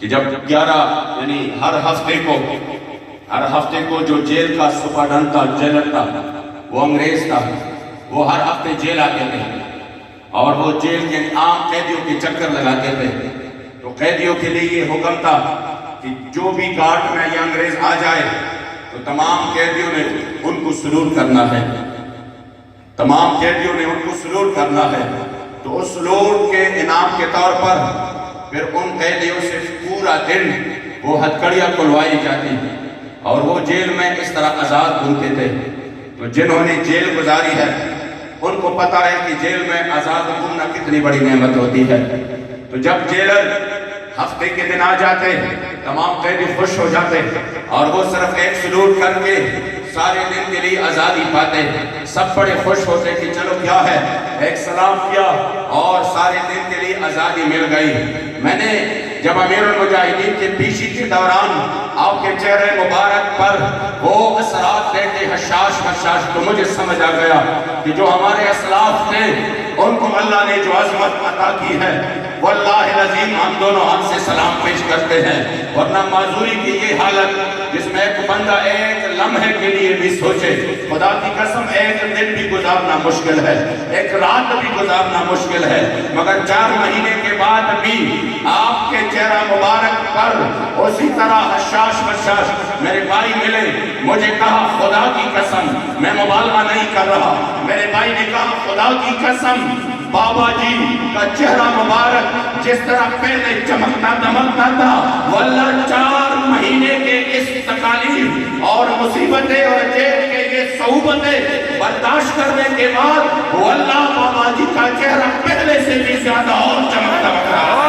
کہ جب 11 یعنی ہر ہفتے کو جو جیل کا سپرڈنٹ تھا، جیلر تھا، وہ انگریز تھا، وہ ہر ہفتے جیل آتے تھے اور وہ جیل کے عام قیدیوں کے چکر لگاتے تھے. تو قیدیوں کے لیے یہ حکم تھا کہ جو بھی گارڈ میں یا انگریز آ جائے تو تمام قیدیوں نے ان کو سلوٹ کرنا ہے، تمام قیدیوں نے ان کو سلوٹ کرنا ہے. تو اس سلوٹ کے انعام کے طور پر پھر ان قیدیوں سے پورا دن وہ ہتھکڑیاں کھلوائی جاتی اور وہ جیل میں اس طرح آزاد گھومتے تھے. تو جنہوں نے جیل گزاری ہے ان کو پتا ہے کہ جیل میں آزاد گھومنا کتنی بڑی نعمت ہوتی ہے. تو جب جیلر ہفتے کے دن آ جاتے تمام قیدی خوش ہو جاتے اور وہ صرف ایک سلوٹ کر کے سارے دن کے لیے آزادی پاتے. سب بڑے خوش ہوتے کہ چلو کیا ہے، ایک سلام کیا اور سارے دن کے لیے آزادی مل گئی. میں نے جب امیر المجاہدین کے پیشی کے دوران آپ کے چہرے مبارک پر وہ اثرات دیکھے حشاش تو مجھے سمجھ آ گیا کہ جو ہمارے اسلاف تھے ان کو اللہ نے جو عظمت عطا کی ہے، واللہ العظیم ہم دونوں ہاتھ سے سلام پیش کرتے ہیں. ورنہ معذوری کی یہ حالت جس میں ایک بندہ ایک لمحے کے لیے بھی سوچے، خدا کی قسم ایک دن بھی گزارنا مشکل ہے، ایک رات بھی گزارنا مشکل ہے، مگر 4 مہینے کے بعد بھی آپ کے چہرہ مبارک پر اسی طرح حشاش میرے بھائی ملے. مجھے کہا خدا کی قسم، میں مبالغہ نہیں کر رہا، میرے بھائی نے کہا خدا کی قسم بابا جی کا چہرہ مبارک جس طرح پہلے چمکتا دمکتا تھا، واللہ 4 مہینے کے اس تکالیف اور مصیبتیں اور جیل کے یہ صعوبتیں برداشت کرنے کے بعد واللہ بابا جی کا چہرہ پہلے سے بھی زیادہ اور چمکتا رہا.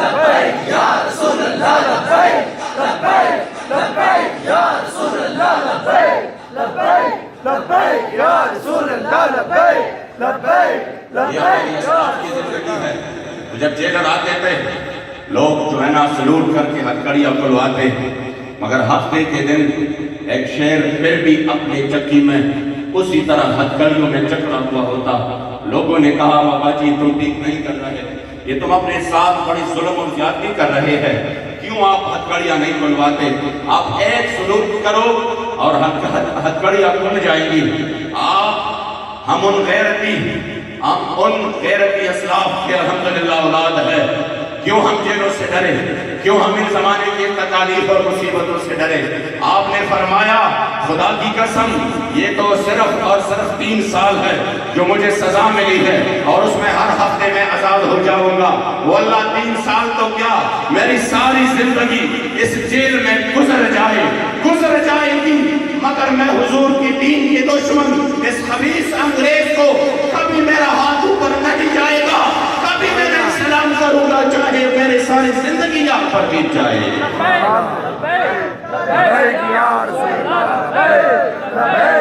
لبیک یا رسول اللہ، لبیک لبیک لبیک یا رسول اللہ، لبیک لبیک لبیک یا رسول اللہ، لبیک لبیک لبیک کی زندگی ہے. جب جیلر آتے تھے لوگ جو ہے نا سلوٹ کر کے ہتھکڑیاں کھلواتے، مگر ہفتے کے دن ایک شیر پھر بھی اپنی چکی میں اسی طرح ہتھکڑیوں میں چکرا ہوا ہوتا. لوگوں نے کہا بابا جی تم ٹھیک نہیں کر رہے، یہ تم اپنے ساتھ بڑی ظلم اور زیادتی کر رہے ہیں، کیوں آپ ہتھکڑیاں نہیں کھلواتے؟ آپ ایک سلوٹ کرو اور ہتھکڑیاں کھل جائیں گی. ہم ان غیرتی اسلاف کے الحمدللہ اولاد ہے. کیوں ہم جیلوں سے ڈرے؟ کیوں ہم ان زمانے کی تکالیف اور مصیبتوں سے ڈرے؟ آپ نے فرمایا خدا کی قسم یہ تو صرف اور صرف 3 سال ہے جو مجھے سزا ملی ہے اور اس میں ہر ہفتے میں آزاد ہو جاؤں گا. واللہ 3 سال تو کیا میری ساری زندگی اس جیل میں گزر جائے گی، مگر میں حضور کی دین کے دشمن اس خبیث انگریز کو کبھی میرا ہاتھ اوپر نہیں جائے گا، کبھی میں نہیں سلام کروں گا، چاہے میری ساری زندگی آپ پر بیت جائے. لبیک لبیک لبیک یا رسول اللہ، لبیک لبیک